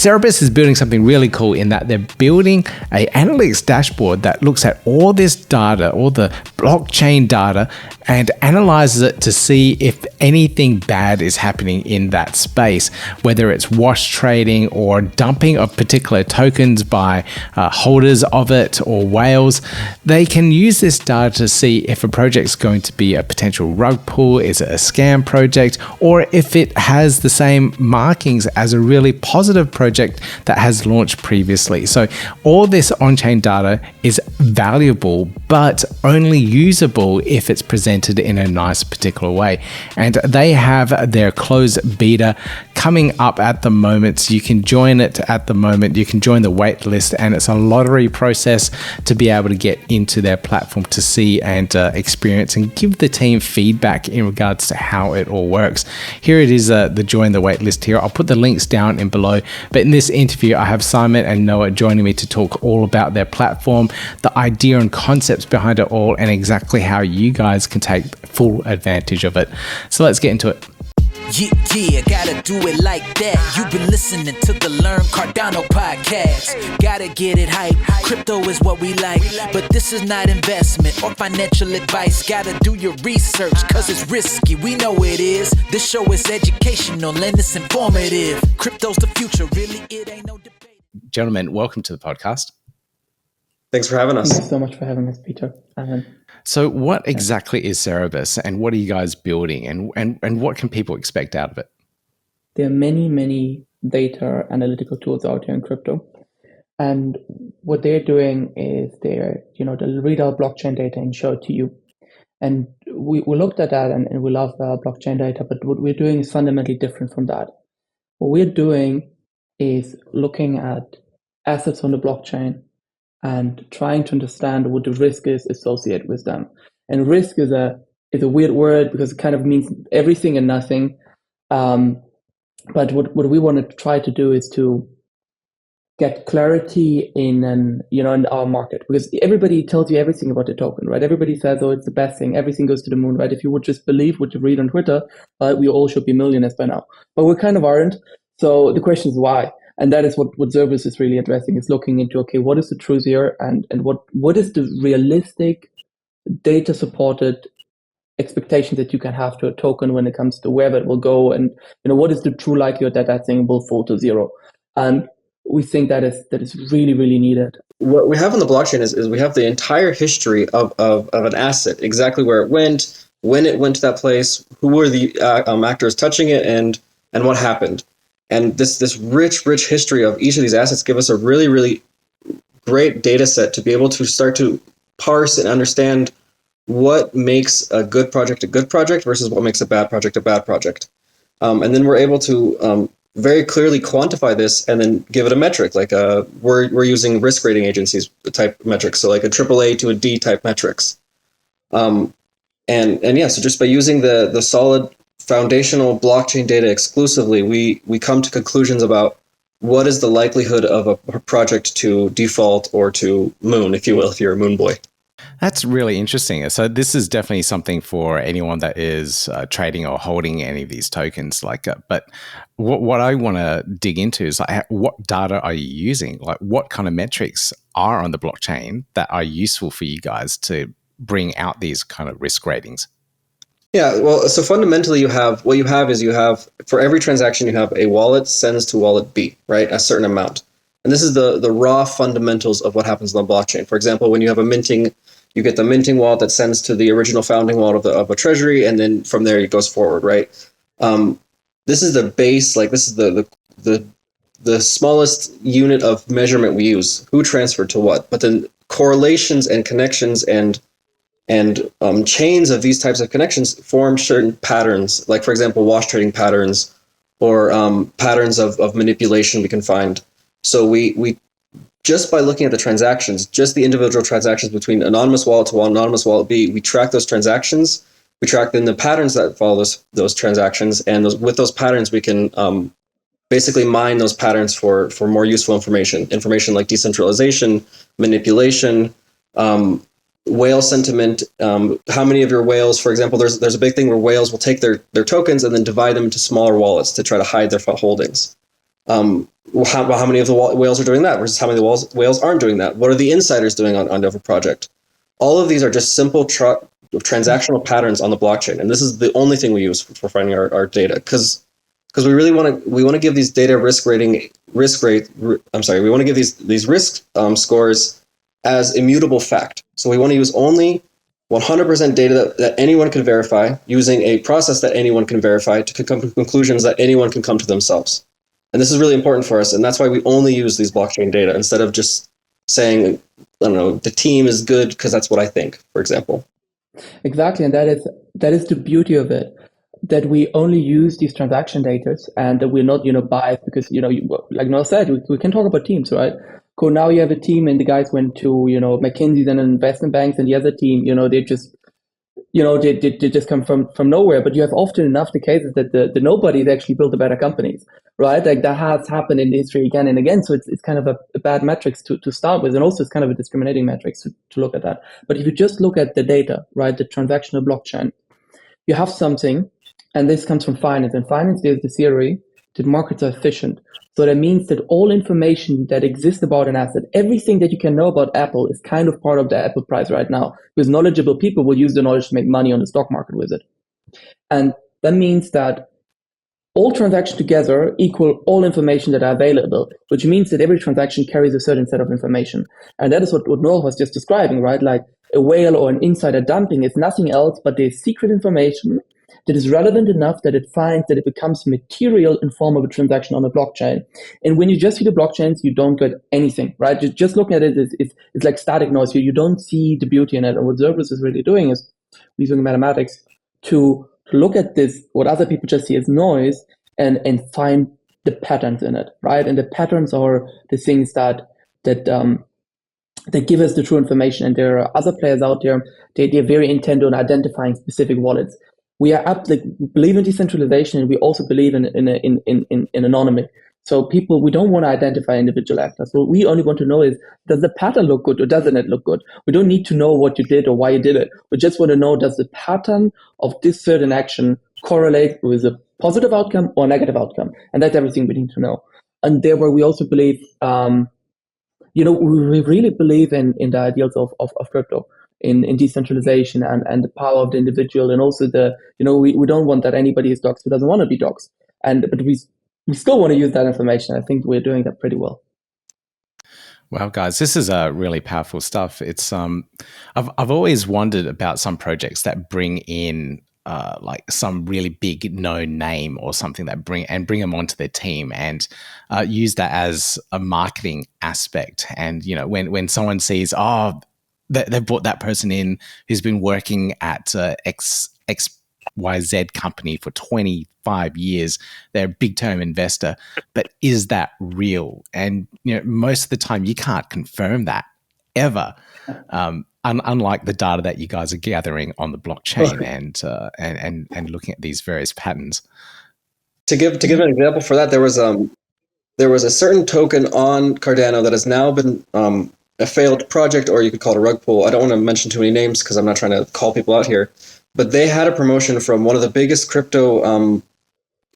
Xerberus is building something really cool in that they're building an analytics dashboard that looks at all this data, all the blockchain data, and analyzes it to see if anything bad is happening in that space, whether it's wash trading or dumping of particular tokens by holders of it or whales. They can use this data to see if a project's going to be a potential rug pull, is it a scam project, or if it has the same markings as a really positive project that has launched previously. So all this on-chain data is valuable, but only usable if it's presented in a nice particular way. And they have their closed beta coming up at the moment. So you can join it at the moment. You can join the wait list, and it's a lottery process to be able to get into their platform to see and experience and give the team feedback in regards to how it all works. Here it is, the join the wait list here. I'll put the links down in below. But in this interview, I have Simon and Noah joining me to talk all about their platform, the idea and concepts behind it all, and exactly how you guys can take full advantage of it. So let's get into it. Yeah, gotta do it like that. You've been listening to the Learn Cardano podcast. Gotta get it hype. Crypto is what we like, but this is not investment or financial advice. Gotta do your research, cause it's risky. We know it is. This show is educational and it's informative. Crypto's the future, really, it ain't no debate. Gentlemen, welcome to the podcast. Thanks for having us. Thank you so much for having us, Peter. So what exactly is Xerberus, and what are you guys building, and what can people expect out of it? There are many data analytical tools out here in crypto. And what they're doing is they'll read our blockchain data and show it to you. And we looked at that and we love blockchain data, but what we're doing is fundamentally different from that. What we're doing is looking at assets on the blockchain and trying to understand what the risk is associated with them. And risk is a weird word because it kind of means everything and nothing. But what we want to try to do is to get clarity in our market, because everybody tells you everything about the token, right? Everybody says, oh, it's the best thing. Everything goes to the moon, right? If you would just believe what you read on Twitter, we all should be millionaires by now. But we kind of aren't. So the question is why? And that is what Xerberus is really addressing, is looking into, okay, what is the truth here, and what is the realistic data-supported expectation that you can have to a token when it comes to wherever it will go, and what is the true likelihood that thing will fall to zero. And we think that is really, really needed. What we have on the blockchain is we have the entire history of an asset, exactly where it went, when it went to that place, who were the actors touching it, and what happened. And this rich history of each of these assets give us a really, really great data set to be able to start to parse and understand what makes a good project versus what makes a bad project. And then we're able to very clearly quantify this and then give it a metric. Like we're using risk rating agencies type metrics, so like a AAA to a D type metrics. So just by using the solid foundational blockchain data exclusively, we come to conclusions about what is the likelihood of a project to default or to moon, if you will, if you're a moon boy. That's really interesting. So this is definitely something for anyone that is trading or holding any of these tokens. But what I want to dig into is what data are you using? Like, what kind of metrics are on the blockchain that are useful for you guys to bring out these kind of risk ratings? Yeah, well, so fundamentally you have for every transaction you have a wallet sends to wallet B, right? A certain amount. And this is the raw fundamentals of what happens on the blockchain. For example, when you have a minting, you get the minting wallet that sends to the original founding wallet of a treasury, and then from there it goes forward, right? This is the base, this is the smallest unit of measurement we use. Who transferred to what? But then correlations and connections and chains of these types of connections form certain patterns, like, for example, wash trading patterns or patterns of manipulation we can find. So we just by looking at the transactions, just the individual transactions between anonymous wallet to anonymous wallet B, we track those transactions. We track then the patterns that follow those transactions, and with those patterns, we can basically mine those patterns for more useful information like decentralization, manipulation, whale sentiment, how many of your whales, for example, there's a big thing where whales will take their tokens and then divide them into smaller wallets to try to hide their holdings. how many of the whales are doing that versus how many of the whales aren't doing that? What are the insiders doing on a project? All of these are just simple transactional patterns on the blockchain, and this is the only thing we use for finding our data, because we really want to give these data we want to give these risk scores as immutable fact. So we want to use only 100% data that anyone can verify, using a process that anyone can verify to come to conclusions that anyone can come to themselves. And this is really important for us, and that's why we only use these blockchain data instead of just saying, I don't know, the team is good because that's what I think, for example. Exactly, and that is the beauty of it, that we only use these transaction data, and that we're not biased, because like Noel said, we can talk about teams, right? Cool. Now you have a team, and the guys went to McKinsey's and investment banks, and the other team, they just they just come from nowhere. But you have often enough the cases that the nobodies actually built the better companies, right? Like that has happened in history again and again. So it's kind of a bad metrics to start with, and also it's kind of a discriminating metrics to look at that. But if you just look at the data, right, the transactional blockchain, you have something, and this comes from finance. And finance is the theory that markets are efficient. So that means that all information that exists about an asset, everything that you can know about Apple, is kind of part of the Apple price right now, because knowledgeable people will use the knowledge to make money on the stock market with it. And that means that all transactions together equal all information that are available, which means that every transaction carries a certain set of information. And that is what Noel was just describing, right? Like a whale or an insider dumping is nothing else but the secret information that is relevant enough that it finds that it becomes material in form of a transaction on a blockchain. And when you just see the blockchains, you don't get anything, right? Just looking at it, it's like static noise here. You don't see the beauty in it. And what Xerberus is really doing is using mathematics to look at this, what other people just see as noise, and find the patterns in it, right? And the patterns are the things that give us the true information. And there are other players out there, they're very intent on identifying specific wallets. We believe in decentralization, and we also believe in anonymity. So we don't want to identify individual actors. What we only want to know is, does the pattern look good or doesn't it look good? We don't need to know what you did or why you did it. We just want to know, does the pattern of this certain action correlate with a positive outcome or negative outcome? And that's everything we need to know. And therefore, we also believe, we really believe in the ideals of crypto. In decentralization and the power of the individual, and also we don't want that anybody is doxxed who doesn't want to be doxxed, but we still want to use that information. I think we're doing that pretty well. Well, guys, this is really powerful stuff. It's I've always wondered about some projects that bring in like some really big known name or something that bring them onto their team and use that as a marketing aspect. And when someone sees, they've brought that person in who's been working at XYZ company for 25 years. They're a big term investor, but is that real? And most of the time you can't confirm that ever. Unlike the data that you guys are gathering on the blockchain and looking at these various patterns. To give an example for that, there was a certain token on Cardano that has now been a failed project, or you could call it a rug pull. I don't want to mention too many names because I'm not trying to call people out here, but they had a promotion from one of the biggest crypto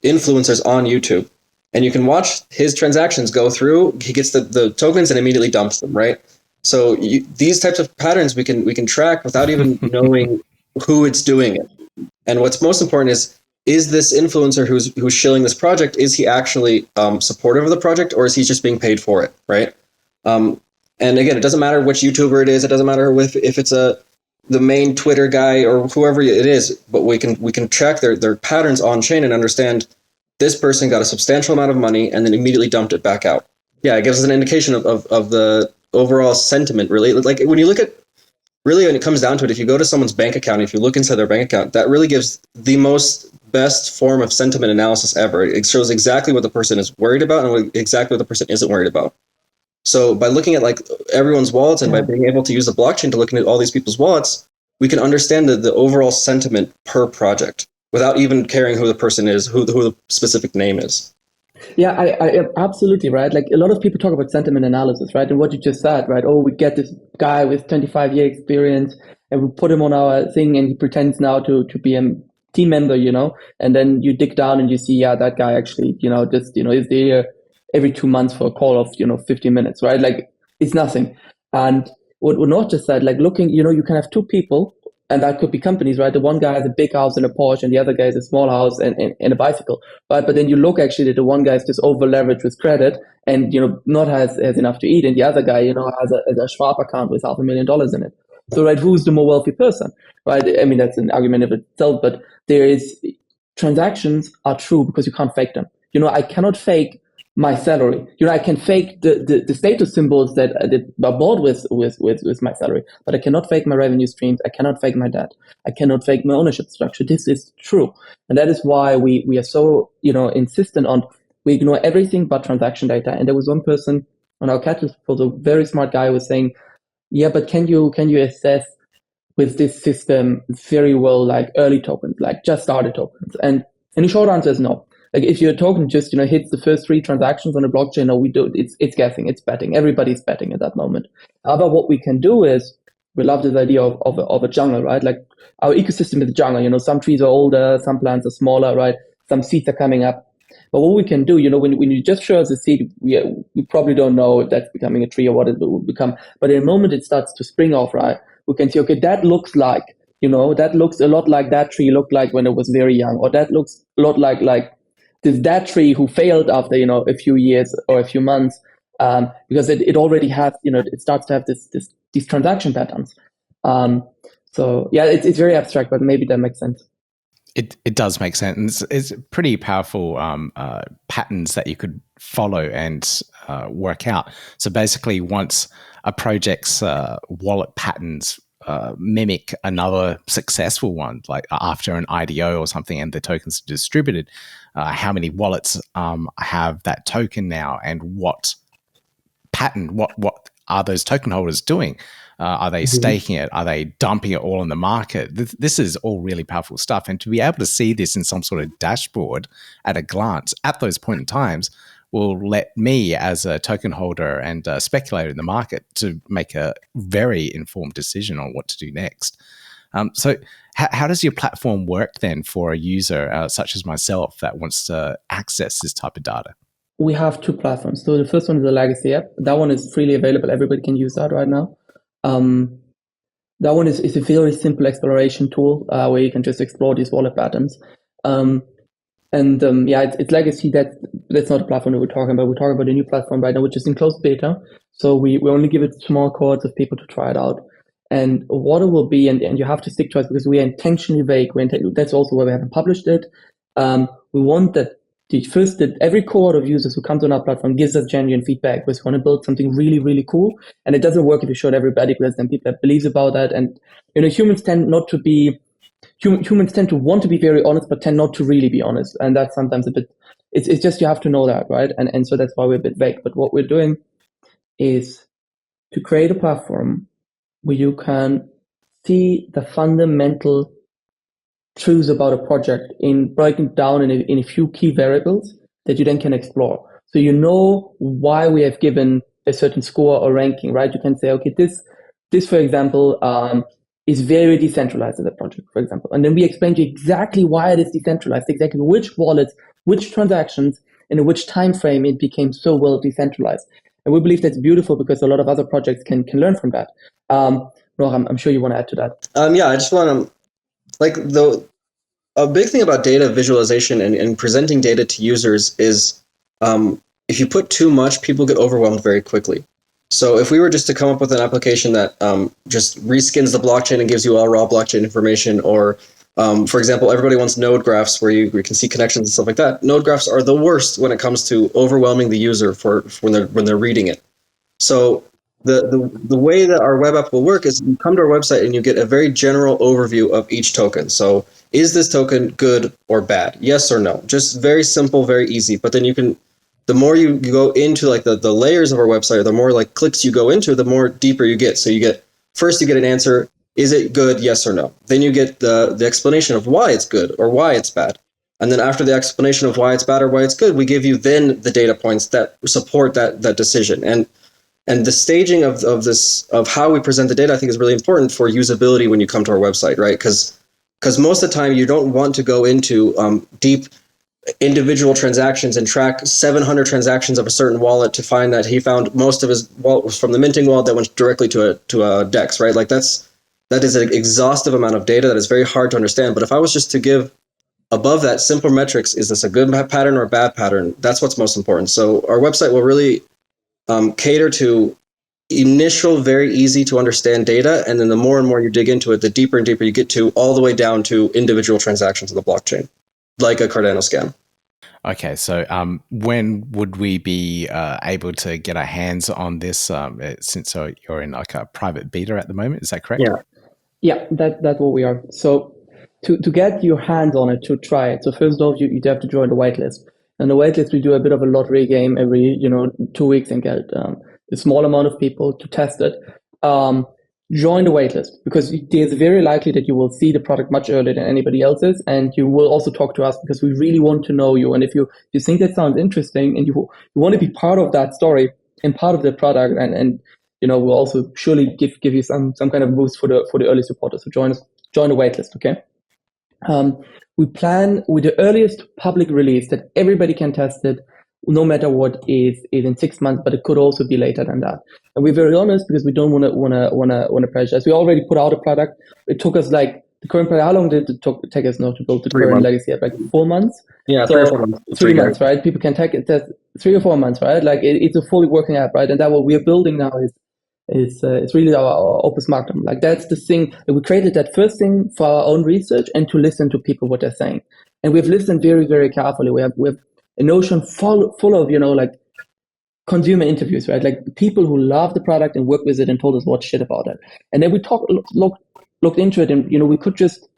influencers on YouTube, and you can watch his transactions go through. He gets the tokens and immediately dumps them, right? So these types of patterns we can track without even knowing who it's doing it. And what's most important is this influencer who's shilling this project, is he actually supportive of the project, or is he just being paid for it, right? And again, it doesn't matter which YouTuber it is. It doesn't matter if it's the main Twitter guy or whoever it is. But we can track their patterns on chain and understand this person got a substantial amount of money and then immediately dumped it back out. Yeah, it gives us an indication of the overall sentiment. Really, like when you look at when it comes down to it, if you go to someone's bank account, if you look inside their bank account, that really gives the best form of sentiment analysis ever. It shows exactly what the person is worried about and exactly what the person isn't worried about. So by looking at like everyone's wallets and by being able to use the blockchain to look at all these people's wallets, we can understand the overall sentiment per project without even caring who the person is, who the specific name is. Yeah, I absolutely right. Like a lot of people talk about sentiment analysis, right? And what you just said, right? Oh, we get this guy with 25-year experience and we put him on our thing and he pretends now to be a team member, and then you dig down and you see, that guy actually, is there every 2 months for a call of 15 minutes, right? Like it's nothing. And what not just that, like looking, you can have two people, and that could be companies, right? The one guy has a big house and a Porsche, and the other guy has a small house and a bicycle, right? But then you look actually that the one guy is just over leveraged with credit and not has enough to eat, and the other guy has a Schwab account with $500,000 in it. So right, who's the more wealthy person, right? I mean, that's an argument of itself, but transactions are true because you can't fake them. I cannot fake my salary. I can fake the status symbols that are bought with my salary, but I cannot fake my revenue streams. I cannot fake my debt. I cannot fake my ownership structure. This is true. And that is why we are so, insistent on, we ignore everything but transaction data. And there was one person on our catalyst proposal, a very smart guy, was saying, yeah, but can you assess with this system very well, like early tokens, like just started tokens? And the short answer is no. Like if your token just hits the first 3 transactions on a blockchain, or we do, it's guessing, it's betting. Everybody's betting at that moment. But what we can do is, we love this idea of a jungle, right? Like our ecosystem is a jungle. Some trees are older, some plants are smaller, right? Some seeds are coming up. But what we can do, when you just show us a seed, we probably don't know if that's becoming a tree or what it will become. But in the moment it starts to spring off, right? We can see, okay, that looks like, that looks a lot like that tree looked like when it was very young, or that looks a lot like that tree who failed after, a few years or a few months, because it already has, it starts to have these transaction patterns. So yeah, it's very abstract, but maybe that makes sense. It does make sense. It's pretty powerful patterns that you could follow and work out. So basically, once a project's wallet patterns mimic another successful one, like after an IDO or something, and the tokens are distributed, how many wallets have that token now, and what pattern, what are those token holders doing? Are they staking it? Are they dumping it all in the market? This is all really powerful stuff. And to be able to see this in some sort of dashboard at a glance at those point in times will let me, as a token holder and a speculator in the market, to make a very informed decision on what to do next. So how does your platform work then for a user such as myself that wants to access this type of data? We have 2 platforms. So the first one is the legacy app. That one is freely available. Everybody can use that right now. That one is a very simple exploration tool where you can just explore these wallet patterns. It's legacy. That's not a platform that we're talking about. We're talking about a new platform right now, which is in closed beta. So we only give it small cohorts of people to try it out. And what it will be, and you have to stick to it because we are intentionally vague. That's also why we haven't published it. We want that every cohort of users who comes on our platform gives us genuine feedback, because we want to build something really, really cool. And it doesn't work if you show it everybody, because then people have beliefs about that. And humans tend to want to be very honest, but tend not to really be honest. And that's sometimes a bit. It's just, you have to know that, right? And so that's why we're a bit vague. But what we're doing is to create a platform where you can see the fundamental truths about a project in breaking down in a few key variables that you then can explore. So why we have given a certain score or ranking, right? You can say, okay, this for example, is very decentralized as a project, for example. And then we explain to you exactly why it is decentralized, exactly which wallets, which transactions, and in which time frame it became so well decentralized. And we believe that's beautiful because a lot of other projects can learn from that. Noah, I'm sure you want to add to that. I just want to, a big thing about data visualization and presenting data to users is if you put too much, people get overwhelmed very quickly. So if we were just to come up with an application that just reskins the blockchain and gives you all raw blockchain information, or for example, everybody wants node graphs where you can see connections and stuff like that. Node graphs are the worst when it comes to overwhelming the user for when they're reading it. So the way that our web app will work is you come to our website and you get a very general overview of each token. So is this token good or bad? Yes or no? Just very simple, very easy. But then the more you go into like the layers of our website, or the more like clicks you go into, the more deeper you get. So you get an answer, is it good? Yes or no? Then you get the explanation of why it's good or why it's bad. And then after the explanation of why it's bad or why it's good, we give you then the data points that support that decision. And the staging of how we present the data, I think, is really important for usability when you come to our website, right? Because most of the time you don't want to go into deep individual transactions and track 700 transactions of a certain wallet to find that he found most of his wallet was from the minting wallet that went directly to a DEX, right? Like that is an exhaustive amount of data that is very hard to understand. But if I was just to give above that simple metrics, is this a good pattern or a bad pattern? That's what's most important. So our website will really cater to initial, very easy to understand data. And then the more and more you dig into it, the deeper and deeper you get to, all the way down to individual transactions of the blockchain, like a Cardano scam. Okay, so when would we be able to get our hands on this? Since you're in like a private beta at the moment, is that correct? Yeah, that's what we are. So to get your hands on it, to try it. So first off, you have to join the waitlist. And the waitlist, we do a bit of a lottery game every 2 weeks and get a small amount of people to test it. Join the waitlist, because there's very likely that you will see the product much earlier than anybody else's, and you will also talk to us because we really want to know you. And if you think that sounds interesting and you want to be part of that story and part of the product, and we'll also surely give you some kind of boost for the early supporters. So join the waitlist, okay? We plan with the earliest public release that everybody can test it, no matter what is in 6 months, but it could also be later than that. And we're very honest because we don't want to pressurize. We already put out a product. It took us like the current product. How long did it take us now to build the current legacy app? Like 4 months? Yeah, so 3 or 4 months. 3 months, right? People can take it 3 or 4 months, right? Like it's a fully working app, right? And that what we're building now is it's really our opus magnum. Like that's the thing. We created that first thing for our own research and to listen to people what they're saying. And we've listened very, very carefully. We have a Notion full of like consumer interviews, right? Like people who love the product and work with it and told us what shit about it. And then we looked into it, and we could just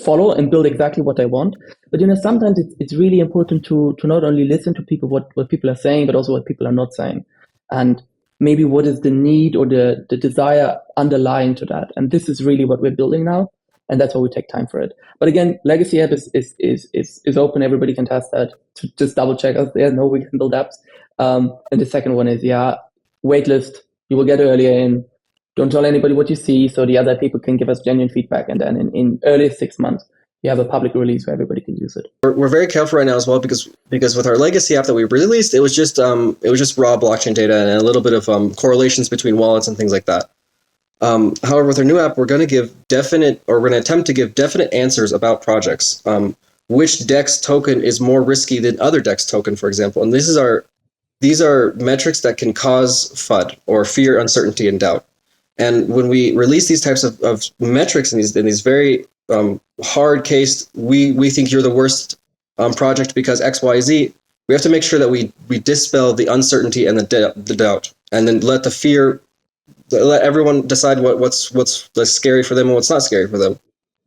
follow and build exactly what they want. But sometimes it's really important to not only listen to people what people are saying, but also what people are not saying, and maybe what is the need or the desire underlying to that. And this is really what we're building now. And that's why we take time for it. But again, Legacy app is open. Everybody can test that. To just double check us there. No, we can build apps. And the second one is, waitlist. You will get earlier in. Don't tell anybody what you see, so the other people can give us genuine feedback. And then in early 6 months, you have a public release where everybody can use it. We're very careful right now as well because with our Legacy app that we released, it was just raw blockchain data and a little bit of correlations between wallets and things like that. However, with our new app, we're going to attempt to give definite answers about projects. Which DEX token is more risky than other DEX token, for example? And these are metrics that can cause FUD or fear, uncertainty, and doubt. And when we release these types of metrics in these very hard case, we think you're the worst project because X, Y, Z. We have to make sure that we dispel the uncertainty and the doubt, and then let the fear. Let everyone decide what's scary for them and what's not scary for them.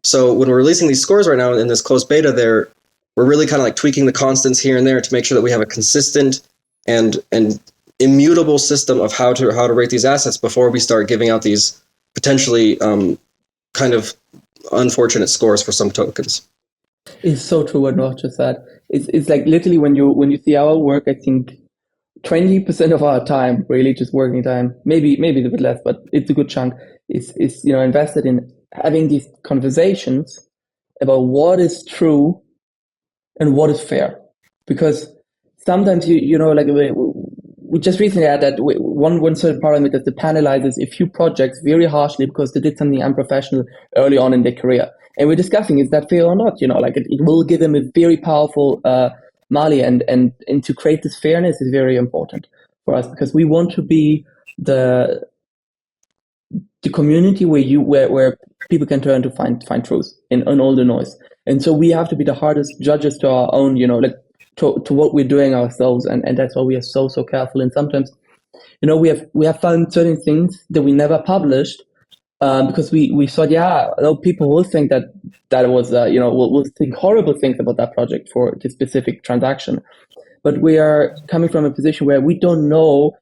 So when we're releasing these scores right now in this closed beta, we're really kind of like tweaking the constants here and there to make sure that we have a consistent and immutable system of how to rate these assets before we start giving out these potentially kind of unfortunate scores for some tokens. It's so true what Noah just said. It's like literally when you see our work, I think 20% of our time, really just working time, maybe a bit less, but it's a good chunk, is invested in having these conversations about what is true and what is fair. Because sometimes like we just recently had that one certain parameter that penalizes a few projects very harshly because they did something unprofessional early on in their career. And we're discussing, is that fair or not? Like it will give them a very powerful Mali, and to create this fairness is very important for us because we want to be the community where people can turn to find truth in all the noise. And so we have to be the hardest judges to our own, to what we're doing ourselves, and that's why we are so careful. And sometimes, we have found certain things that we never published because we thought, people will think that was, will think horrible things about that project for this specific transaction. But we are coming from a position where we don't know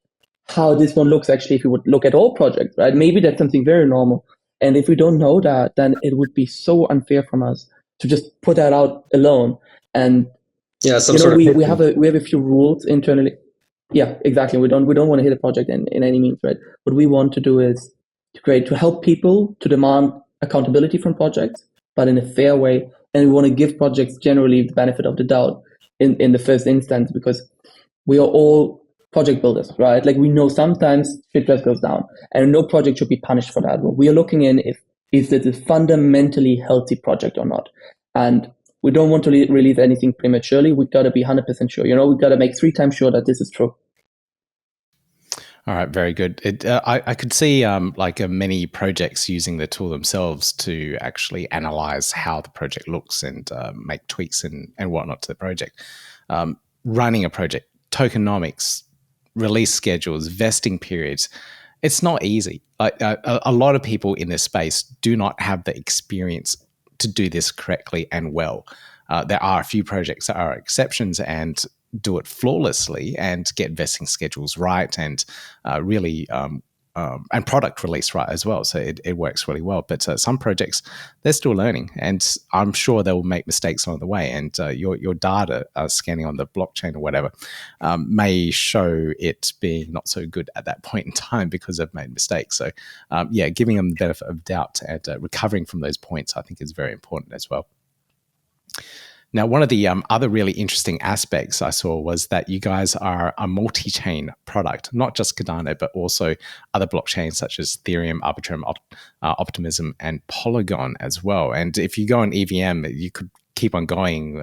how this one looks actually if you would look at all projects, right? Maybe that's something very normal. And if we don't know that, then it would be so unfair from us to just put that out alone. And we have a few rules internally. Yeah, exactly. We don't want to hit a project in any means, right? What we want to do is to help people to demand accountability from projects, but in a fair way and we want to give projects generally the benefit of the doubt in the first instance, because we are all project builders, right? Like, we know sometimes shit just goes down, and no project should be punished for that. What we are looking in is it a fundamentally healthy project or not, and we don't want to release anything prematurely. We've got to be 100% sure. We've got to make 3 times sure that this is true. All right, very good. I could see many projects using the tool themselves to actually analyze how the project looks and make tweaks and whatnot to the project. Running a project, tokenomics, release schedules, vesting periods, it's not easy. A lot of people in this space do not have the experience to do this correctly and well. There are a few projects that are exceptions and do it flawlessly and get vesting schedules right and really and product release right as well. So it works really well. But some projects, they're still learning, and I'm sure they will make mistakes along the way. And your data scanning on the blockchain or whatever may show it being not so good at that point in time because they've made mistakes. So giving them the benefit of doubt and recovering from those points, I think, is very important as well. Now, one of the other really interesting aspects I saw was that you guys are a multi-chain product, not just Cardano, but also other blockchains such as Ethereum, Arbitrum, Optimism, and Polygon as well. And if you go on EVM, you could keep on going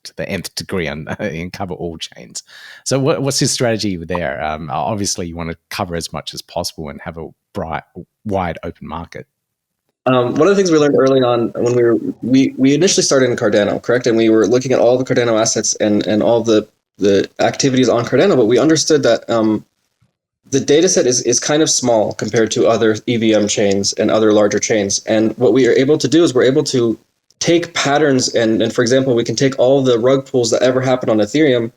to the nth degree and cover all chains. So what's your strategy there? Obviously, you want to cover as much as possible and have a wide open market. One of the things we learned early on when we initially started in Cardano, correct? And we were looking at all the Cardano assets and all the activities on Cardano, but we understood that the data set is kind of small compared to other EVM chains and other larger chains. And what we are able to do is we're able to take patterns and for example, we can take all the rug pulls that ever happened on Ethereum,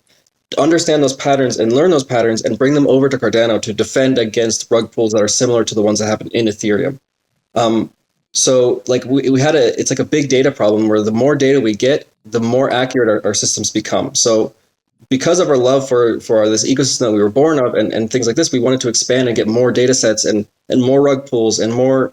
understand those patterns and learn those patterns and bring them over to Cardano to defend against rug pulls that are similar to the ones that happen in Ethereum. So like we had it's like a big data problem where the more data we get, the more accurate our systems become. So because of our love for this ecosystem that we were born of and things like this, we wanted to expand and get more data sets and more rug pulls and more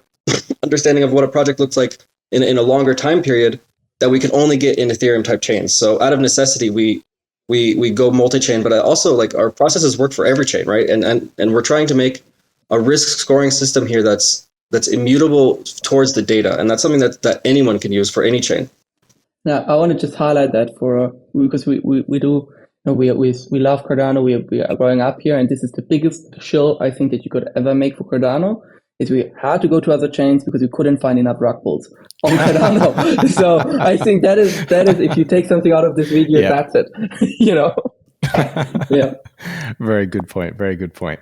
understanding of what a project looks like in a longer time period that we can only get in Ethereum type chains. So out of necessity, we go multi-chain, but also like our processes work for every chain, right? And we're trying to make a risk scoring system here that's immutable towards the data, and that's something that anyone can use for any chain. Now, I want to just highlight that because we do, we love Cardano. We are growing up here, and this is the biggest shill I think that you could ever make for Cardano. Is we had to go to other chains because we couldn't find enough rug pulls on Cardano. So I think that is if you take something out of this video, that's it. Yeah. Very good point. Very good point.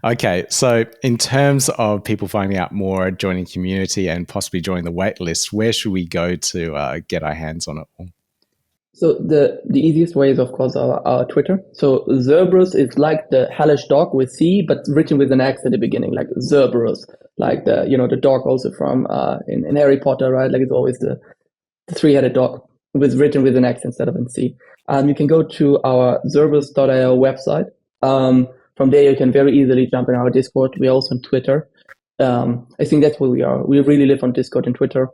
Okay. So in terms of people finding out more, joining community and possibly joining the wait list, where should we go to get our hands on it all? So the easiest way is, of course, our Twitter. So Xerberus is like the hellish dog with C, but written with an X at the beginning, like Xerberus, like the dog also from in Harry Potter, right? Like it's always the 3-headed dog. It was written with an X instead of in C. You can go to our Xerberus.io website. From there, you can very easily jump in our Discord. We're also on Twitter. I think that's where we are. We really live on Discord and Twitter.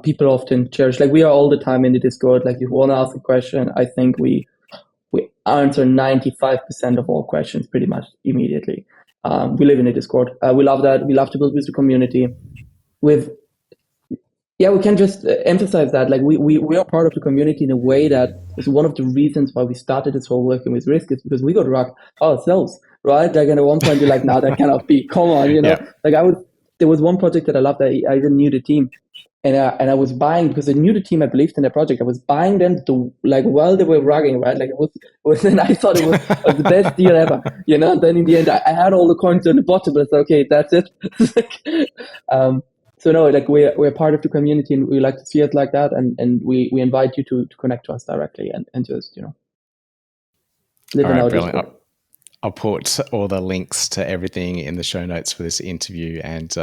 People often cherish, like we are all the time in the Discord. Like if you want to ask a question, I think we answer 95% of all questions pretty much immediately. We live in the Discord. We love that. We love to build with the community. We can just emphasize that, like we are part of the community in a way that is one of the reasons why we started this whole working with risk is because we got rocked ourselves, right? Like at one point you're like, no, that cannot be. Come on, Yeah. Like there was one project that I loved. I even knew the team, and I was buying because I knew the team. I believed in their project. I was buying them while they were rugging, right? Like it was and I thought it was the best deal ever, And then in the end, I had all the coins on the bottom, but I said, okay, that's it. So no, like we're part of the community, and we like to see it like that, and we invite you to connect to us directly and just live in our Discord. I'll put all the links to everything in the show notes for this interview, and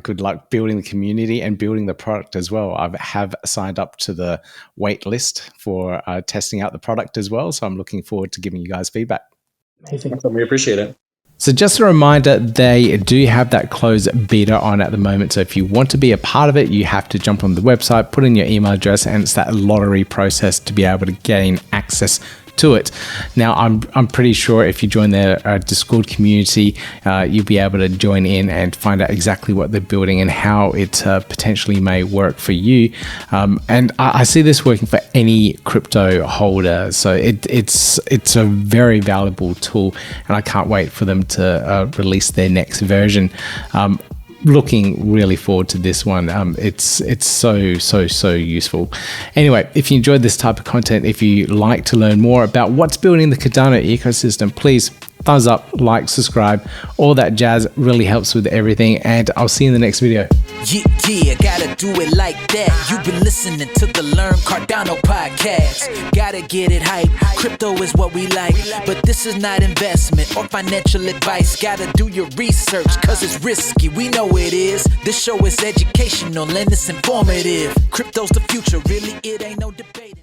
good luck building the community and building the product as well. I have signed up to the wait list for testing out the product as well, so I'm looking forward to giving you guys feedback. Amazing. We appreciate it. So just a reminder, they do have that closed beta on at the moment. So if you want to be a part of it, you have to jump on the website, put in your email address, and it's that lottery process to be able to gain access to it. Now, I'm pretty sure if you join their Discord community, you'll be able to join in and find out exactly what they're building and how it potentially may work for you. And I see this working for any crypto holder. So it's a very valuable tool, and I can't wait for them to release their next version. Looking really forward to this one. It's so useful. Anyway, if you enjoyed this type of content, if you like to learn more about what's building the Cardano ecosystem, please thumbs up, like, subscribe, all that jazz really helps with everything. And I'll see you in the next video. Yeah, gotta do it like that. You've been listening to the Learn Cardano podcast. Gotta get it hype. Crypto is what we like, but this is not investment or financial advice. Gotta do your research, cause it's risky. We know it is. This show is educational and it's informative. Crypto's the future, really, it ain't no debate.